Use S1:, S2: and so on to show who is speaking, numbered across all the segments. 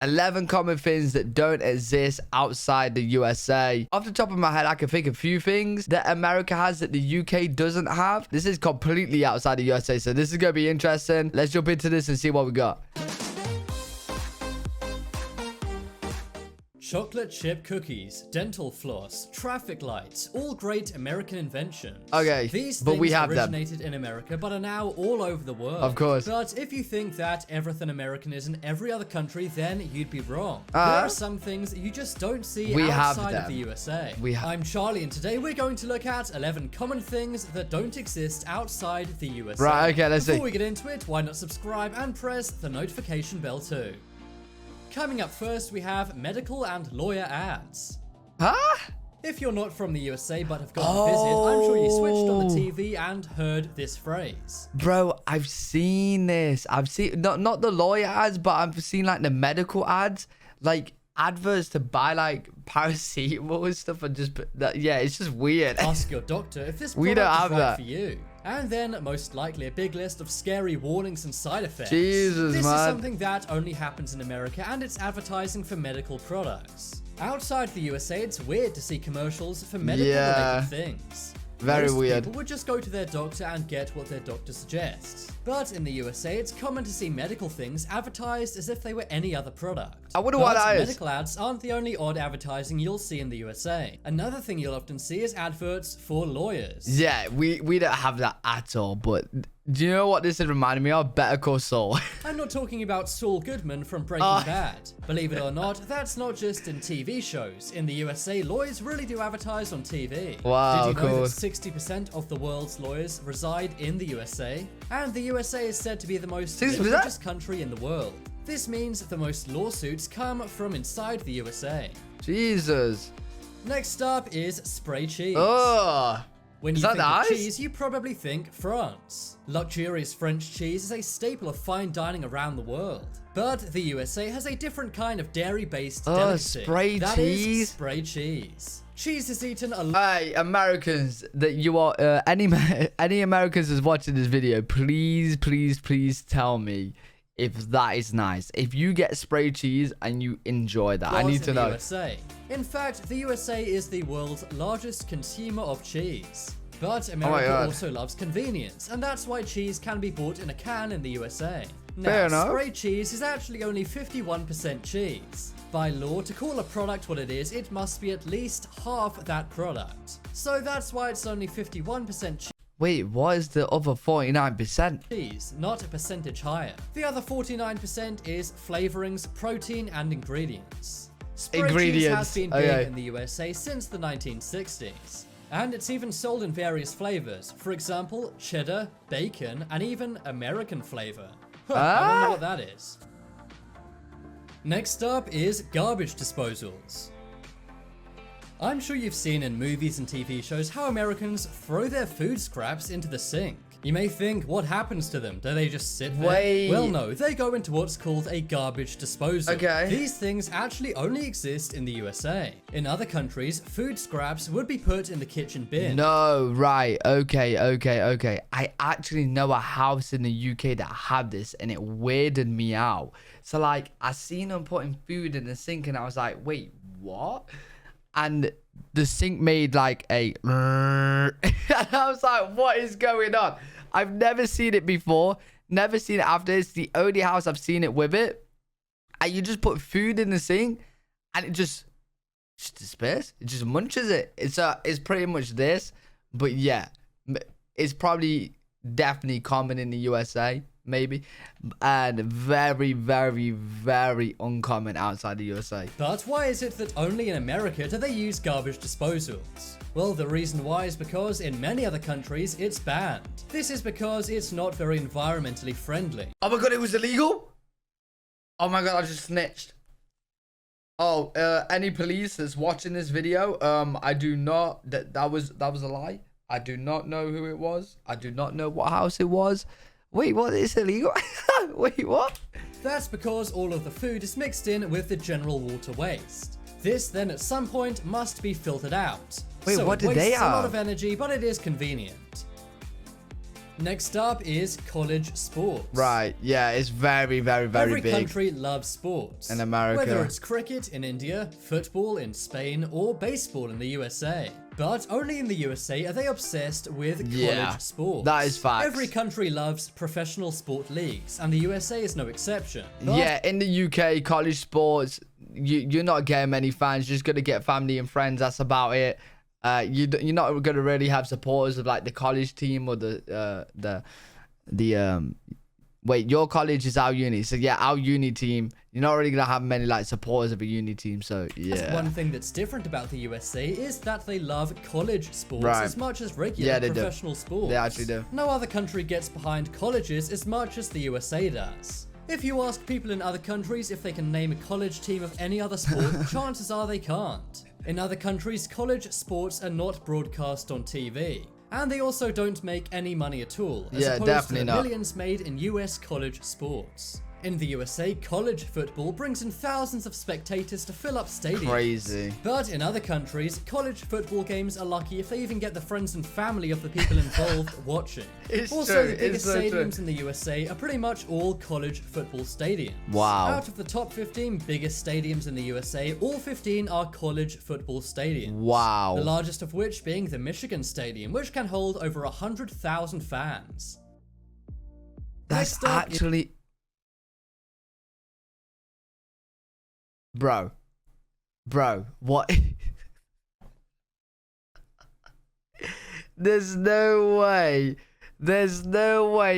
S1: 11 common things that don't exist outside the USA. Off the top of my head, I can think of a few things that America has that the UK doesn't have. This is completely outside the USA, so this is going to be interesting. Let's jump into this and see what we got.
S2: Chocolate chip cookies, dental floss, traffic lights, all great American inventions.
S1: Okay,
S2: these
S1: but
S2: things
S1: we have them.
S2: originated in America, but are now all over the world.
S1: Of course.
S2: But if you think that everything American is in every other country, then you'd be wrong. There are some things that you just don't see outside of the USA. I'm Charlie, and today we're going to look at 11 common things that don't exist outside the USA.
S1: Right, okay, let's see.
S2: Before we get into it, why not subscribe and press the notification bell too. Coming up first, we have medical and lawyer ads.
S1: Huh?
S2: If you're not from the USA but have gone to visit, I'm sure you switched on the TV and heard this phrase.
S1: Bro, I've seen this. I've seen, not the lawyer ads, but I've seen like the medical ads. Like adverts to buy like paracetamol and stuff, and just, yeah, it's just weird.
S2: Ask your doctor if this product is right for you. And then, most likely, a big list of scary warnings and side effects.
S1: Jesus,
S2: this
S1: man.
S2: is something that only happens in America, and it's advertising for medical products. Outside the USA, it's weird to see commercials for medical-related things.
S1: Very weird.
S2: People would just go to their doctor and get what their doctor suggests. But in the USA, it's common to see medical things advertised as if they were any other product.
S1: I wonder what that is.
S2: Medical ads aren't the only odd advertising you'll see in the USA. Another thing you'll often see is adverts for lawyers.
S1: Yeah, we don't have that at all, but do you know what this is reminding me of? Better Call Saul.
S2: I'm not talking about Saul Goodman from Breaking Bad. Believe it or not, that's not just in TV shows. In the USA, lawyers really do advertise on TV.
S1: Wow,
S2: Did you know
S1: cool.
S2: that 60% of the world's lawyers reside in the USA? And the USA is said to be the most litigious country in the world. This means the most lawsuits come from inside the USA.
S1: Jesus.
S2: Next up is spray cheese.
S1: Oh.
S2: When you think of cheese, you probably think France. Luxurious French cheese is a staple of fine dining around the world. But the USA has a different kind of dairy-based delicacy.
S1: Spray
S2: that
S1: cheese?
S2: is spray cheese. Cheese is eaten a lot.
S1: Hey, Americans, that you are, any Americans is watching this video, please, please, please tell me if that is nice. If you get spray cheese and you enjoy that, I need to know.
S2: USA. In fact, the USA is the world's largest consumer of cheese. But America also loves convenience, and that's why cheese can be bought in a can in the USA. Now, spray cheese is actually only 51% cheese. By law, to call a product what it is, it must be at least half that product. So that's why it's only 51% cheese.
S1: Wait, what is the other 49%?
S2: Cheese, not a percentage higher. The other 49% is flavorings, protein, and ingredients. Spray cheese has been big in the USA since the 1960s. And it's even sold in various flavors. For example, cheddar, bacon, and even American flavor. I wonder what that is. Next up is garbage disposals. I'm sure you've seen in movies and TV shows how Americans throw their food scraps into the sink. You may think, what happens to them? Do they just sit there? Well, no, they go into what's called a garbage disposal. These things actually only exist in the USA. In other countries, food scraps would be put in the kitchen bin.
S1: No, right, okay. I actually know a house in the UK that had this, and it weirded me out. So, like, I seen them putting food in the sink, and I was like, wait, what? And the sink made like a and I was like, what is going on? I've never seen it before, never seen it after. It's the only house I've seen it with it. And you just put food in the sink and it just disappears. It just munches it. It's pretty much this, but yeah, it's probably definitely common in the USA, maybe, and very, very, very uncommon outside the USA.
S2: But why is it that only in America do they use garbage disposals? Well, the reason why is because in many other countries it's banned. This is because it's not very environmentally friendly.
S1: Oh my god, it was illegal? Oh my god, I just snitched. Oh, any police that's watching this video, I do not, that was a lie. I do not know who it was. I do not know what house it was. Wait, what? It's illegal? Wait, what?
S2: That's because all of the food is mixed in with the general water waste. This then at some point must be filtered out.
S1: Wait,
S2: so
S1: what did they have?
S2: It wastes a lot of energy, but it is convenient. Next up is college sports.
S1: Right, yeah, it's very, very, very
S2: Every
S1: big.
S2: Every country loves sports.
S1: In America.
S2: Whether it's cricket in India, football in Spain, or baseball in the USA. But only in the USA are they obsessed with college sports.
S1: That is facts.
S2: Every country loves professional sport leagues, and the USA is no exception. But
S1: yeah, in the UK, college sports, you're not getting many fans. You're just going to get family and friends. That's about it. You're not going to really have supporters of like the college team or wait, your college is our uni. So yeah, our uni team. You're not really going to have many like supporters of a uni team. So yeah.
S2: One thing that's different about the USA is that they love college sports as much as regular professional sports.
S1: They actually do.
S2: No other country gets behind colleges as much as the USA does. If you ask people in other countries if they can name a college team of any other sport, chances are they can't. In other countries, college sports are not broadcast on TV. And they also don't make any money at all, as opposed to the millions made in US college sports. In the USA, college football brings in thousands of spectators to fill up stadiums.
S1: Crazy.
S2: But in other countries, college football games are lucky if they even get the friends and family of the people involved watching. Also, the biggest stadiums in the USA are pretty much all college football stadiums.
S1: Wow.
S2: Out of the top 15 biggest stadiums in the USA, all 15 are college football stadiums.
S1: Wow.
S2: The largest of which being the Michigan Stadium, which can hold over 100,000 fans.
S1: That's actually... Bro, what? There's no way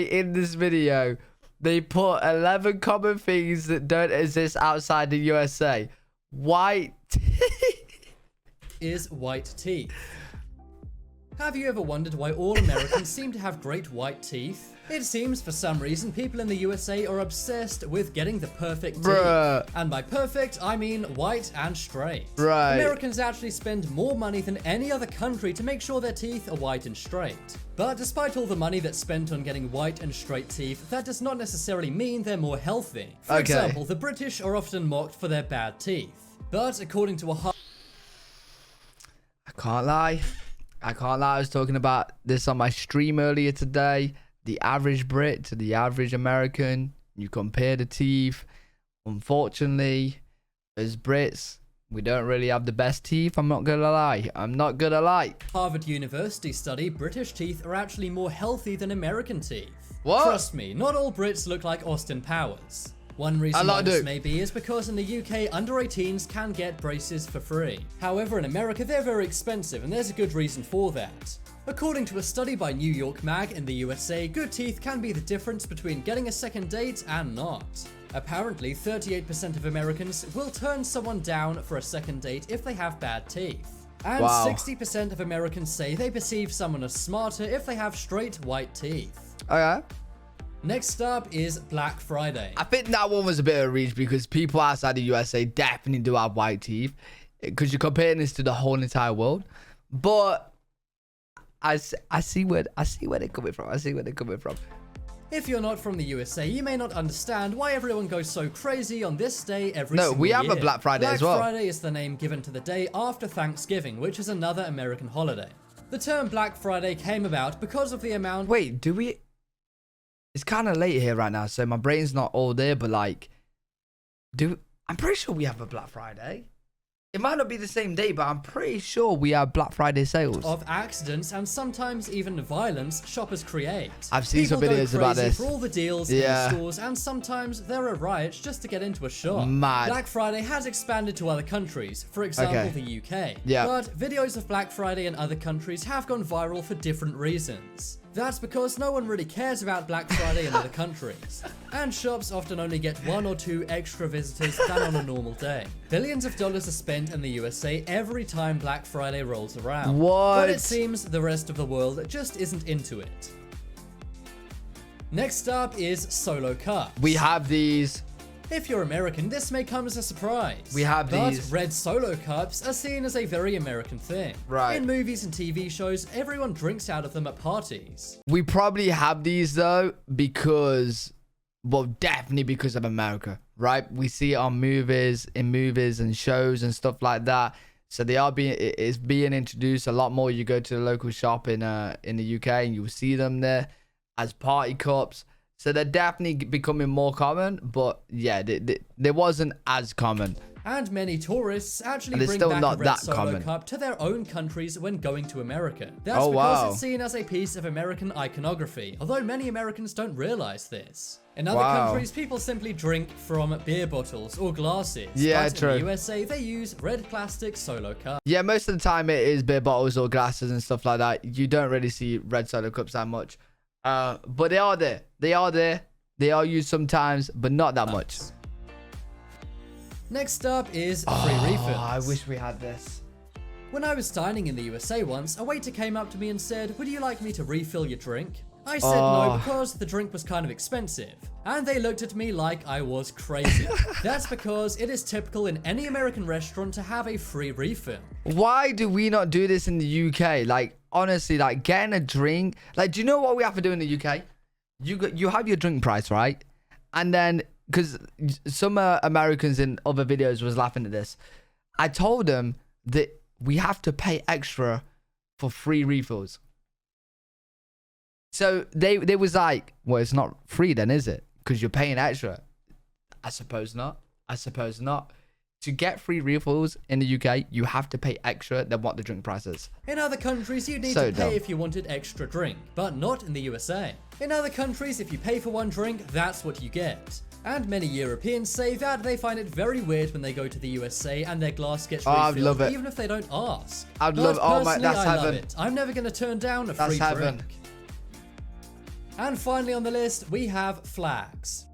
S1: in this video they put 11 common things that don't exist outside the USA. White
S2: is white teeth. Have you ever wondered why all Americans seem to have great white teeth? It seems for some reason people in the USA are obsessed with getting the perfect teeth. And by perfect, I mean white and straight.
S1: Right.
S2: Americans actually spend more money than any other country to make sure their teeth are white and straight. But despite all the money that's spent on getting white and straight teeth, that does not necessarily mean they're more healthy. For example, the British are often mocked for their bad teeth. But according to a
S1: I can't lie. I was talking about this on my stream earlier today. The average Brit to the average American, you compare the teeth. Unfortunately, as Brits, we don't really have the best teeth. I'm not gonna lie.
S2: Harvard University study, British teeth are actually more healthy than American teeth.
S1: What?
S2: Trust me, not all Brits look like Austin Powers. One reason why this may be is because in the UK, under 18s can get braces for free. However, in America, they're very expensive, and there's a good reason for that. According to a study by New York Mag, in the USA, good teeth can be the difference between getting a second date and not. Apparently, 38% of Americans will turn someone down for a second date if they have bad teeth. And 60% of Americans say they perceive someone as smarter if they have straight white teeth.
S1: Okay.
S2: Next up is Black Friday.
S1: I think that one was a bit of a reach because people outside the USA definitely do have white teeth. Because you're comparing this to the whole entire world. But I see where they're coming from.
S2: If you're not from the USA, you may not understand why everyone goes so crazy on this day every single year.
S1: No, we have a Black Friday as well.
S2: Black Friday is the name given to the day after Thanksgiving, which is another American holiday. The term Black Friday came about because of the amount...
S1: Wait, do we... It's kind of late here right now, so my brain's not all there, but like... I'm pretty sure we have a Black Friday. It might not be the same day, but I'm pretty sure we have Black Friday sales.
S2: Of accidents and sometimes even violence shoppers create.
S1: I've seen some videos about this.
S2: For all the deals in the stores, and sometimes there are riots just to get into a shop.
S1: Mad.
S2: Black Friday has expanded to other countries, for example the UK.
S1: Yeah.
S2: But videos of Black Friday in other countries have gone viral for different reasons. That's because no one really cares about Black Friday in other countries. And shops often only get 1 or 2 extra visitors than on a normal day. Billions of dollars are spent in the USA every time Black Friday rolls around.
S1: What?
S2: But it seems the rest of the world just isn't into it. Next up is solo cups.
S1: We have these.
S2: If you're American, this may come as a surprise.
S1: We have these.
S2: But red solo cups are seen as a very American thing.
S1: Right.
S2: In movies and TV shows, everyone drinks out of them at parties.
S1: We probably have these though because, well, definitely because of America, right? We see it on movies and shows and stuff like that. So it's being introduced a lot more. You go to the local shop in the UK and you'll see them there. as party cups. So they're definitely becoming more common, but yeah, they wasn't as common.
S2: And many tourists actually bring back a red Solo cup to their own countries when going to America. That's because it's seen as a piece of American iconography, although many Americans don't realize this. In other countries, people simply drink from beer bottles or glasses.
S1: Yeah,
S2: but
S1: true.
S2: In the USA, they use red plastic Solo cups.
S1: Yeah, most of the time it is beer bottles or glasses and stuff like that. You don't really see red Solo cups that much. But they are there. They are there. They are used sometimes, but not that much.
S2: Next up is free refills.
S1: I wish we had this.
S2: When I was dining in the USA once, a waiter came up to me and said, "Would you like me to refill your drink?" I said no because the drink was kind of expensive. And they looked at me like I was crazy. That's because it is typical in any American restaurant to have a free refill.
S1: Why do we not do this in the UK? Like, honestly, like getting a drink. Like, do you know what we have to do in the UK? You have your drink price, right? And then, because some Americans in other videos was laughing at this, I told them that we have to pay extra for free refills. So they was like, well, it's not free then, is it? Because you're paying extra. I suppose not. I suppose not. To get free refills in the UK, you have to pay extra than what the drink price is.
S2: In other countries, you need to pay if you wanted extra drink, but not in the USA. In other countries, if you pay for one drink, that's what you get. And many Europeans say that they find it very weird when they go to the USA and their glass gets refilled, even if they don't ask.
S1: I'd love. Oh my, that's heaven.
S2: Love it. I'm never going to turn down a free drink. And finally on the list, we have flags.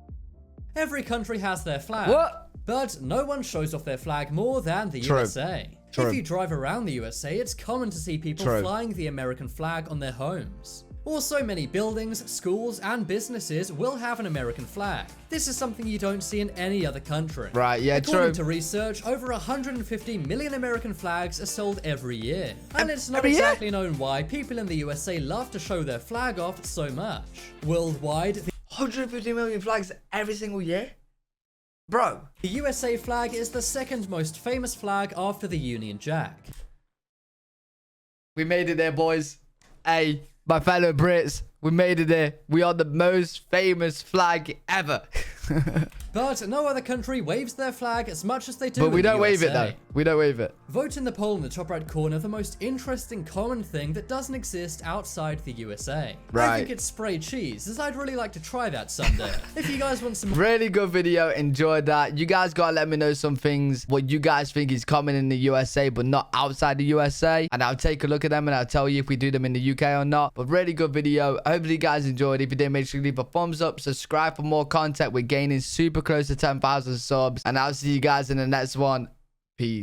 S2: Every country has their flag.
S1: What?
S2: But no one shows off their flag more than the USA. If you drive around the USA, it's common to see people flying the American flag on their homes. Also, many buildings, schools, and businesses will have an American flag. This is something you don't see in any other country.
S1: Right, yeah,
S2: According to research, over 150 million American flags are sold every year. And it's not exactly known why people in the USA love to show their flag off so much. Worldwide,
S1: 150 million flags every single year? Bro.
S2: The USA flag is the second most famous flag after the Union Jack.
S1: We made it there, boys. Hey, my fellow Brits, we made it there. We are the most famous flag ever.
S2: But no other country waves their flag as much as they do.
S1: But we don't wave it though. We don't wave it.
S2: Vote in the poll in the top right corner the most interesting common thing that doesn't exist outside the USA.
S1: Right.
S2: I think it's spray cheese, as I'd really like to try that someday. If you guys want some
S1: really good video, enjoyed that. You guys gotta let me know some things, what you guys think is common in the USA but not outside the USA, and I'll take a look at them and I'll tell you if we do them in the UK or not. But really good video. Hopefully you guys enjoyed. If you did, make sure you leave a thumbs up, subscribe for more content. We're gaining super close to 10,000 subs, and I'll see you guys in the next one. Peace.